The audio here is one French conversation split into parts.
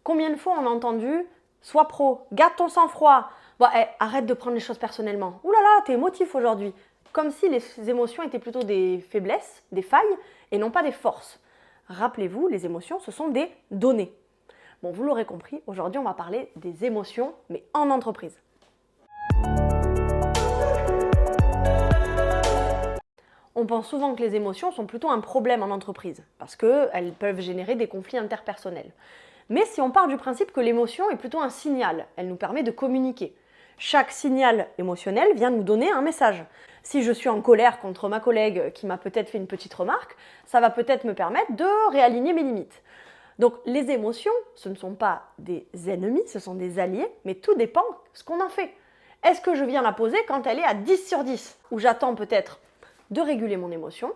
Combien de fois on a entendu « Sois pro, garde ton sang-froid ». Bon, arrête de prendre les choses personnellement. Ouh là là, t'es émotif aujourd'hui. Comme si les émotions étaient plutôt des faiblesses, des failles, et non pas des forces. Rappelez-vous, les émotions, ce sont des données. Bon, vous l'aurez compris, aujourd'hui, on va parler des émotions, mais en entreprise. On pense souvent que les émotions sont plutôt un problème en entreprise, parce qu'elles peuvent générer des conflits interpersonnels. Mais si on part du principe que l'émotion est plutôt un signal, elle nous permet de communiquer. Chaque signal émotionnel vient nous donner un message. Si je suis en colère contre ma collègue qui m'a peut-être fait une petite remarque, ça va peut-être me permettre de réaligner mes limites. Donc les émotions, ce ne sont pas des ennemis, ce sont des alliés, mais tout dépend de ce qu'on en fait. Est-ce que je viens la poser quand elle est à 10 sur 10, où j'attends peut-être de réguler mon émotion,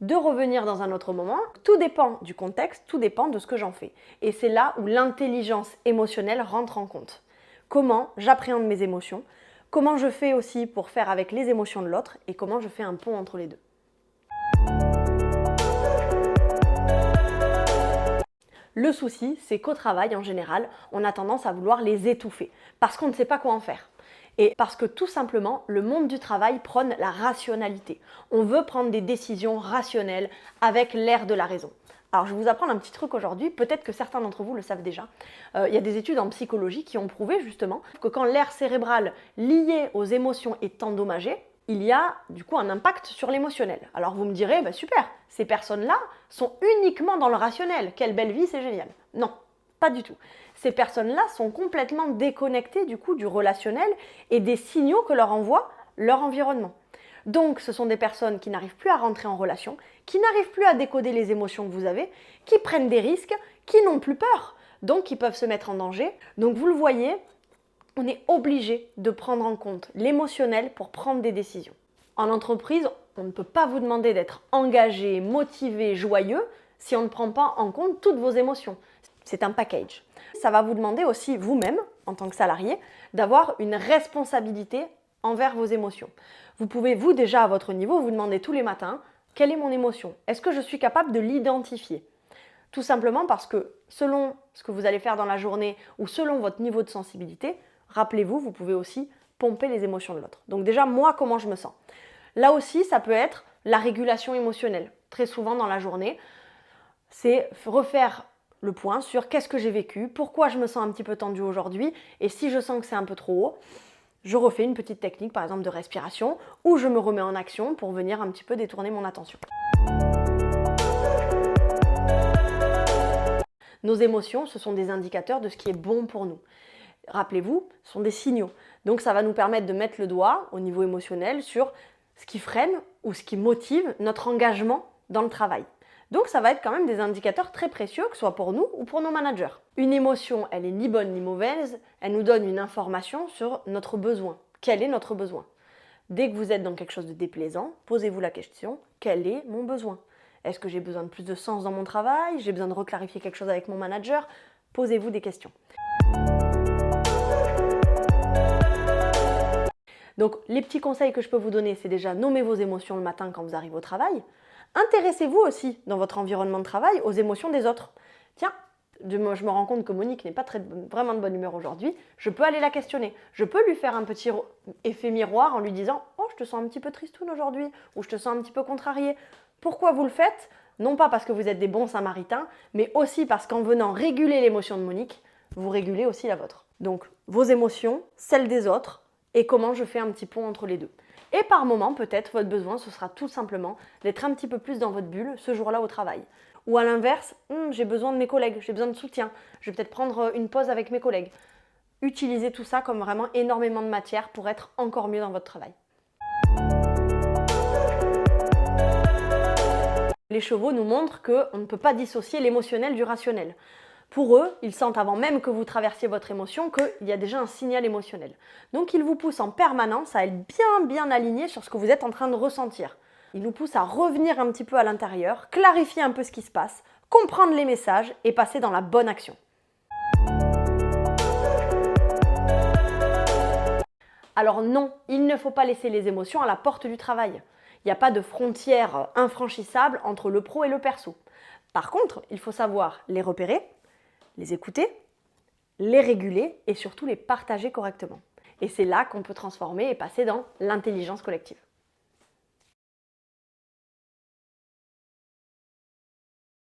de revenir dans un autre moment? Tout dépend du contexte, tout dépend de ce que j'en fais. Et c'est là où l'intelligence émotionnelle rentre en compte. Comment j'appréhende mes émotions, comment je fais aussi pour faire avec les émotions de l'autre et comment je fais un pont entre les deux. Le souci, c'est qu'au travail, en général, on a tendance à vouloir les étouffer parce qu'on ne sait pas quoi en faire. Et parce que tout simplement, le monde du travail prône la rationalité. On veut prendre des décisions rationnelles avec l'air de la raison. Alors, je vais vous apprendre un petit truc aujourd'hui, peut-être que certains d'entre vous le savent déjà. Il y a des études en psychologie qui ont prouvé justement que quand l'aire cérébral lié aux émotions est endommagé, il y a du coup un impact sur l'émotionnel. Alors vous me direz, bah super, ces personnes-là sont uniquement dans le rationnel, quelle belle vie, c'est génial. Non, pas du tout. Ces personnes-là sont complètement déconnectées du coup du relationnel et des signaux que leur envoie leur environnement. Donc ce sont des personnes qui n'arrivent plus à rentrer en relation, qui n'arrivent plus à décoder les émotions que vous avez, qui prennent des risques, qui n'ont plus peur, donc qui peuvent se mettre en danger. Donc vous le voyez, on est obligé de prendre en compte l'émotionnel pour prendre des décisions. En entreprise, on ne peut pas vous demander d'être engagé, motivé, joyeux si on ne prend pas en compte toutes vos émotions. C'est un package. Ça va vous demander aussi vous-même, en tant que salarié, d'avoir une responsabilité envers vos émotions. Vous pouvez, vous déjà à votre niveau, vous demander tous les matins, quelle est mon émotion? Est-ce que je suis capable de l'identifier? Tout simplement parce que selon ce que vous allez faire dans la journée ou selon votre niveau de sensibilité, rappelez-vous, vous pouvez aussi pomper les émotions de l'autre. Donc déjà, moi, comment je me sens? Là aussi, ça peut être la régulation émotionnelle. Très souvent dans la journée, c'est refaire le point sur qu'est-ce que j'ai vécu, pourquoi je me sens un petit peu tendue aujourd'hui, et si je sens que c'est un peu trop haut, je refais une petite technique, par exemple de respiration, ou je me remets en action pour venir un petit peu détourner mon attention. Nos émotions, ce sont des indicateurs de ce qui est bon pour nous. Rappelez-vous, ce sont des signaux. Donc ça va nous permettre de mettre le doigt au niveau émotionnel sur ce qui freine ou ce qui motive notre engagement dans le travail. Donc ça va être quand même des indicateurs très précieux, que ce soit pour nous ou pour nos managers. Une émotion, elle est ni bonne ni mauvaise, elle nous donne une information sur notre besoin. Quel est notre besoin? Dès que vous êtes dans quelque chose de déplaisant, posez-vous la question, quel est mon besoin? Est-ce que j'ai besoin de plus de sens dans mon travail? J'ai besoin de reclarifier quelque chose avec mon manager? Posez-vous des questions. Donc les petits conseils que je peux vous donner, c'est déjà nommer vos émotions le matin quand vous arrivez au travail. Intéressez-vous aussi dans votre environnement de travail aux émotions des autres. Tiens, je me rends compte que Monique n'est pas vraiment de bonne humeur aujourd'hui, je peux aller la questionner. Je peux lui faire un petit effet miroir en lui disant « Oh, je te sens un petit peu tristoune aujourd'hui » ou « Je te sens un petit peu contrariée ». Pourquoi vous le faites? Non pas parce que vous êtes des bons samaritains, mais aussi parce qu'en venant réguler l'émotion de Monique, vous régulez aussi la vôtre. Donc vos émotions, celles des autres, et comment je fais un petit pont entre les deux. Et par moment, peut-être, votre besoin, ce sera tout simplement d'être un petit peu plus dans votre bulle ce jour-là au travail. Ou à l'inverse, j'ai besoin de mes collègues, j'ai besoin de soutien, je vais peut-être prendre une pause avec mes collègues. Utilisez tout ça comme vraiment énormément de matière pour être encore mieux dans votre travail. Les chevaux nous montrent qu'on ne peut pas dissocier l'émotionnel du rationnel. Pour eux, ils sentent avant même que vous traversiez votre émotion qu'il y a déjà un signal émotionnel. Donc ils vous poussent en permanence à être bien alignés sur ce que vous êtes en train de ressentir. Ils nous poussent à revenir un petit peu à l'intérieur, clarifier un peu ce qui se passe, comprendre les messages et passer dans la bonne action. Alors non, il ne faut pas laisser les émotions à la porte du travail. Il n'y a pas de frontière infranchissable entre le pro et le perso. Par contre, il faut savoir les repérer, les écouter, les réguler et surtout les partager correctement. Et c'est là qu'on peut transformer et passer dans l'intelligence collective.